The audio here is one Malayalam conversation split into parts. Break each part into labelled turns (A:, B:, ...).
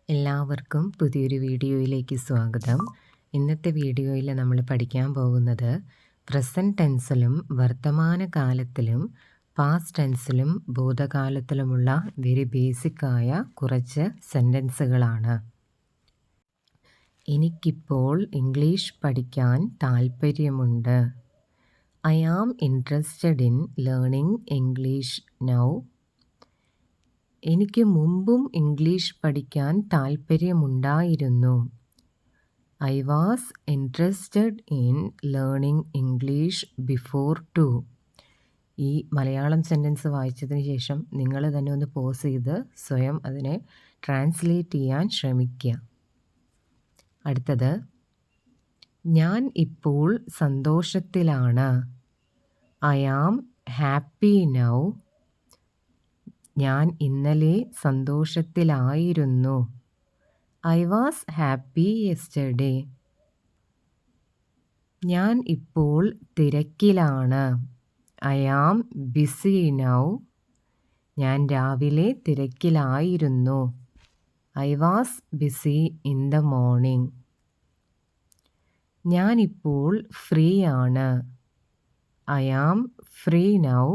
A: എല്ലാവർക്കും പുതിയൊരു വീഡിയോയിലേക്ക് സ്വാഗതം. ഇന്നത്തെ വീഡിയോയിൽ നമ്മൾ പഠിക്കാൻ പോകുന്നത് പ്രസൻറ്റ് ടെൻസിലും വർത്തമാനകാലത്തിലും പാസ്റ്റ് ടെൻസിലും ഭൂതകാലത്തിലുമുള്ള വെരി ബേസിക്കായ കുറച്ച് സെൻറ്റൻസുകളാണ്. എനിക്കിപ്പോൾ ഇംഗ്ലീഷ് പഠിക്കാൻ താൽപ്പര്യമുണ്ട്. I am interested in learning English now. എനിക്ക് മുമ്പും ഇംഗ്ലീഷ് പഠിക്കാൻ താൽപ്പര്യമുണ്ടായിരുന്നു. I was interested in learning English before too. ഈ മലയാളം സെൻറ്റൻസ് വായിച്ചതിന് ശേഷം നിങ്ങൾ തന്നെ ഒന്ന് പോസ് ചെയ്ത് സ്വയം അതിനെ ട്രാൻസ്ലേറ്റ് ചെയ്യാൻ ശ്രമിക്കുക. അടുത്തത്, ഞാൻ ഇപ്പോൾ സന്തോഷത്തിലാണ്. I am happy now. ഞാൻ ഇന്നലെ സന്തോഷത്തിലായിരുന്നു. I was happy yesterday. ഞാൻ ഇപ്പോൾ തിരക്കിലാണ്. I am busy now. ഞാൻ രാവിലെ തിരക്കിലായിരുന്നു. I was busy in the morning. ഞാൻ ഇപ്പോൾ ഫ്രീ ആണ്. I am free now.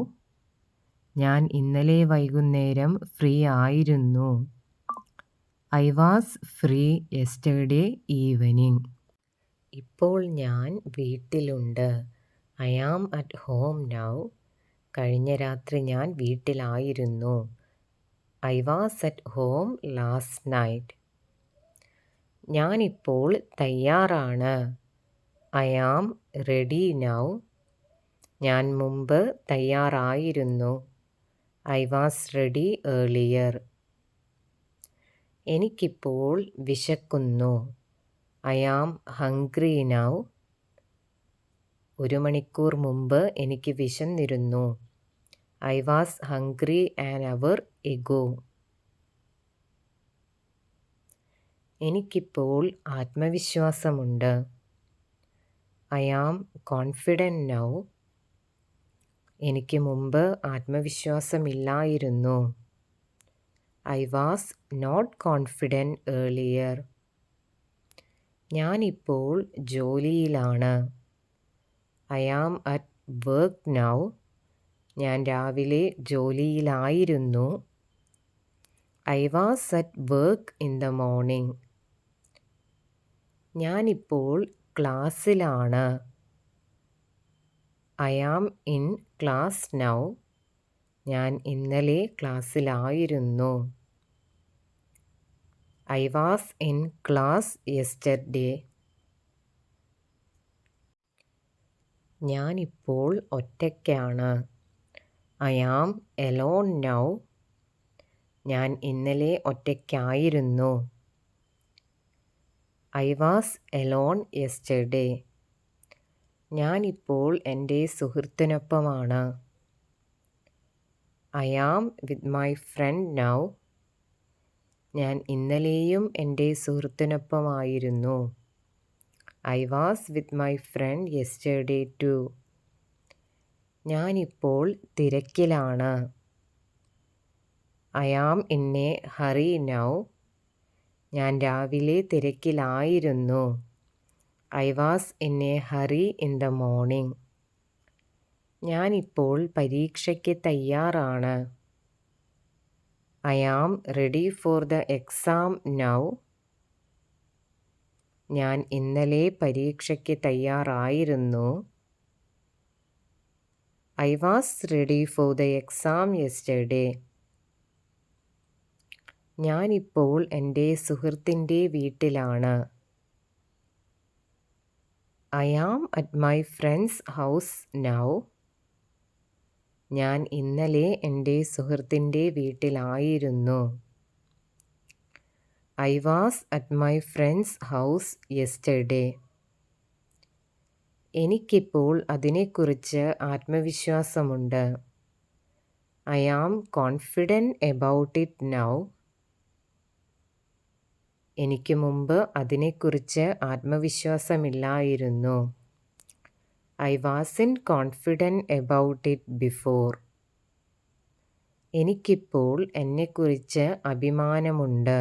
A: ഞാൻ ഇന്നലെ വൈകുന്നേരം ഫ്രീ ആയിരുന്നു. I was free yesterday evening. ഇപ്പോൾ ഞാൻ വീട്ടിലുണ്ട്. I am at home now. കഴിഞ്ഞ രാത്രി ഞാൻ വീട്ടിലായിരുന്നു. I was at home last night. ഞാനിപ്പോൾ തയ്യാറാണ്. I am ready now. ഞാൻ മുമ്പ് തയ്യാറായിരുന്നു. I was ready earlier. എനിക്കിപ്പോൾ വിശക്കുന്നു. I am hungry now. 1 മണിക്കൂർ മുമ്പ് എനിക്ക് വിശന്നിരുന്നു. I was hungry an hour ago. എനിക്കിപ്പോൾ ആത്മവിശ്വാസമുണ്ട്. I am confident now. എനിക്ക് മുമ്പ് ആത്മവിശ്വാസമില്ലായിരുന്നു. I was not confident earlier. ഞാനിപ്പോൾ ജോലിയിലാണ്. I am at work now. ഞാൻ രാവിലെ ജോലിയിലായിരുന്നു. I was at work in the morning. ഞാനിപ്പോൾ ക്ലാസ്സിലാണ്. I am in class now. ഞാൻ ഇന്നലെ ക്ലാസ്സിലായിരുന്നു. I was in class yesterday. ഞാനിപ്പോൾ ഒറ്റയ്ക്കാണ്. I am alone now. ഞാൻ ഇന്നലെ ഒറ്റയ്ക്കായിരുന്നു. I was alone yesterday. ഞാനിപ്പോൾ എൻ്റെ സുഹൃത്തിനൊപ്പമാണ്. I am with my friend now. ഞാൻ ഇന്നലെയും എൻ്റെ സുഹൃത്തിനൊപ്പമായിരുന്നു. I was with my friend yesterday too. ഞാനിപ്പോൾ തിരക്കിലാണ്. I am in a hurry now. ഞാൻ രാവിലെ തിരക്കിലായിരുന്നു. I was in a hurry in the morning. ഞാനിപ്പോൾ പരീക്ഷയ്ക്ക് തയ്യാറാണ്. I am ready for the exam now. ഞാൻ ഇന്നലെ പരീക്ഷയ്ക്ക് തയ്യാറായിരുന്നു. I was ready for the exam yesterday. ഞാനിപ്പോൾ എൻ്റെ സുഹൃത്തിൻ്റെ വീട്ടിലാണ്. I am at my friend's house now. ഞാൻ ഇന്നലെ എൻ്റെ സുഹൃത്തിൻ്റെ വീട്ടിലായിരുന്നു. I was at my friend's house yesterday. എനിക്കിപ്പോൾ അതിനെക്കുറിച്ച് ആത്മവിശ്വാസമുണ്ട്. I am confident about it now. എനിക്ക് മുമ്പ് അതിനെക്കുറിച്ച് ആത്മവിശ്വാസമില്ലായിരുന്നു. I wasn't confident about it before. എനിക്കിപ്പോൾ എന്നെക്കുറിച്ച് അഭിമാനമുണ്ട്.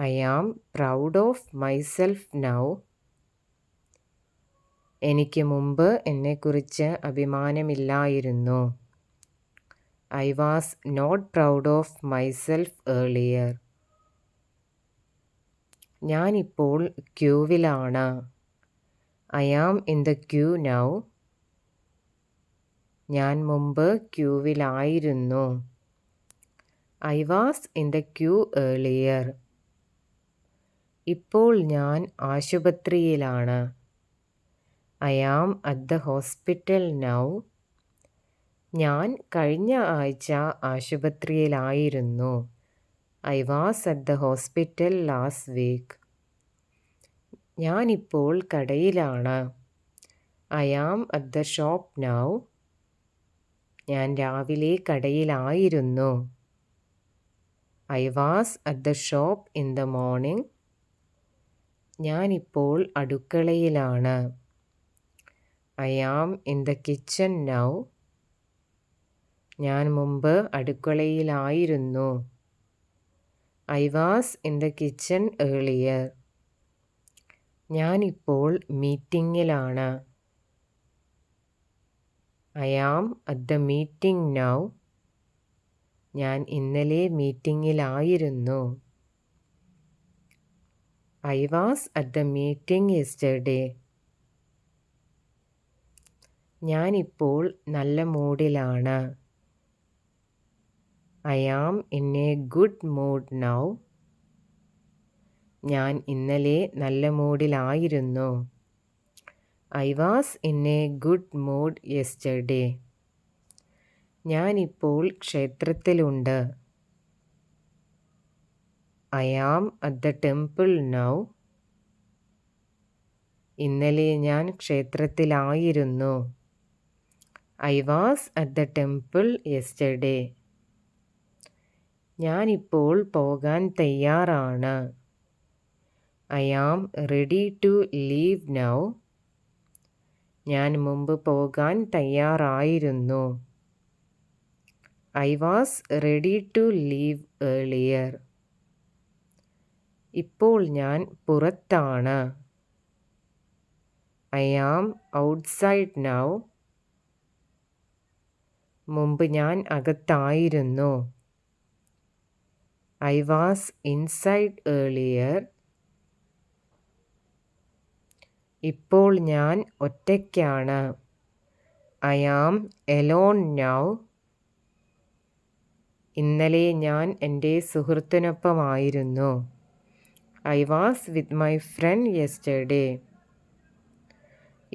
A: I am proud of myself now. എനിക്ക് മുമ്പ് എന്നെക്കുറിച്ച് അഭിമാനമില്ലായിരുന്നു. I was not proud of myself earlier. ഞാനിപ്പോൾ ക്യൂവിലാണ്. I am in the queue now. ഞാൻ മുമ്പ് ക്യൂവിലായിരുന്നു. I was in the queue earlier. ഇപ്പോൾ ഞാൻ ആശുപത്രിയിലാണ്. I am at the hospital now. ഞാൻ കഴിഞ്ഞ ആഴ്ച ആശുപത്രിയിലായിരുന്നു. I was at the hospital last week. ഞാനിപ്പോൾ കടയിലാണ്. I am at the shop now. ഞാൻ രാവിലെ കടയിലായിരുന്നു. I was at the shop in the morning. ഞാനിപ്പോൾ അടുക്കളയിലാണ്. I am in the kitchen now. ഞാൻ മുമ്പ് അടുക്കളയിലായിരുന്നു. I was in the kitchen earlier. ഞാനിപ്പോൾ മീറ്റിംഗിലാണ്. I am at the meeting now. ഞാൻ ഇന്നലെ മീറ്റിംഗിലായിരുന്നു. I was at the meeting yesterday. ഞാനിപ്പോൾ നല്ല മൂഡിലാണ്. I am in a good mood now. ഞാൻ ഇന്നലെ നല്ല മൂഡിലായിരുന്നു. I was in a good mood yesterday. ഞാനിപ്പോൾ ക്ഷേത്രത്തിലുണ്ട്. I am at the temple now. ഇന്നലെ ഞാൻ ക്ഷേത്രത്തിലായിരുന്നു. I was at the temple yesterday. ഞാനിപ്പോൾ പോകാൻ തയ്യാറാണ്. I am ready to leave now. ഞാൻ മുമ്പ് പോകാൻ തയ്യാറായിരുന്നു. I was ready to leave earlier. ഇപ്പോൾ ഞാൻ പുറത്താണ്. I am outside now. മുമ്പ് ഞാൻ അകത്തായിരുന്നു. I was inside earlier. ഇപ്പോൾ ഞാൻ ഒറ്റയ്ക്കാണ്. I am alone now. ഇന്നലെ ഞാൻ എൻ്റെ സുഹൃത്തിനൊപ്പമായിരുന്നു. I was with my friend yesterday.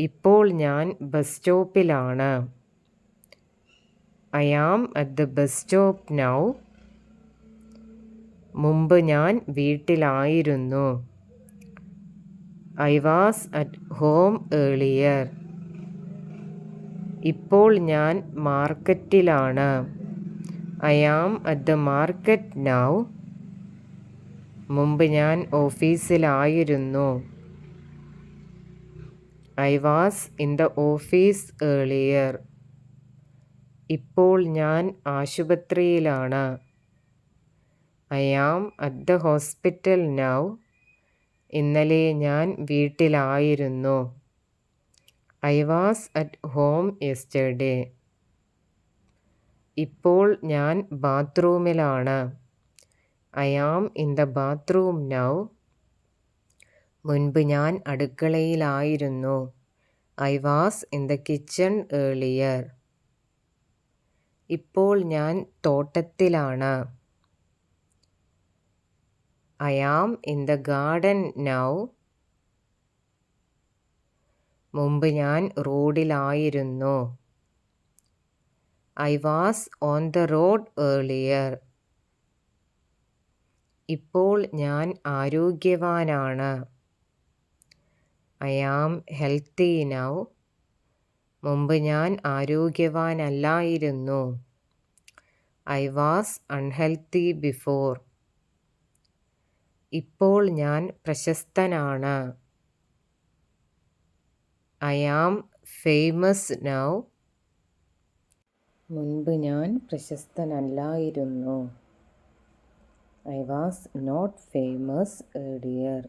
A: ഇപ്പോൾ ഞാൻ bus സ്റ്റോപ്പിലാണ്. I am at the bus stop now. മുമ്പ് ഞാൻ വീട്ടിലായിരുന്നു. I was at home earlier. ഇപ്പോൾ ഞാൻ മാർക്കറ്റിലാണ്. I am at the market now. മുമ്പ് ഞാൻ ഓഫീസിലായിരുന്നു. I was in the office earlier. ഇപ്പോൾ ഞാൻ ആശുപത്രിയിലാണ്. I am at the hospital now. ഇന്നലെ ഞാൻ വീട്ടിലായിരുന്നു. I was at home yesterday. ഇപ്പോൾ ഞാൻ ബാത്റൂമിലാണ്. I am in the bathroom now. മുൻപ് ഞാൻ അടുക്കളയിലായിരുന്നു. I was in the kitchen earlier. ഇപ്പോൾ ഞാൻ തോട്ടത്തിലാണ്. I am in the garden now. മുമ്പ് ഞാൻ റോഡിലായിരുന്നു. I was on the road earlier. ഇപ്പോൾ ഞാൻ ആരോഗ്യവാനാണ്. I am healthy now. മുമ്പ് ഞാൻ ആരോഗ്യവാനല്ലായിരുന്നു. I was unhealthy before. ഇപ്പോൾ ഞാൻ പ്രശസ്തനാണ്. I am famous now. മുൻപ് ഞാൻ പ്രശസ്തനല്ലായിരുന്നു. I was not famous earlier.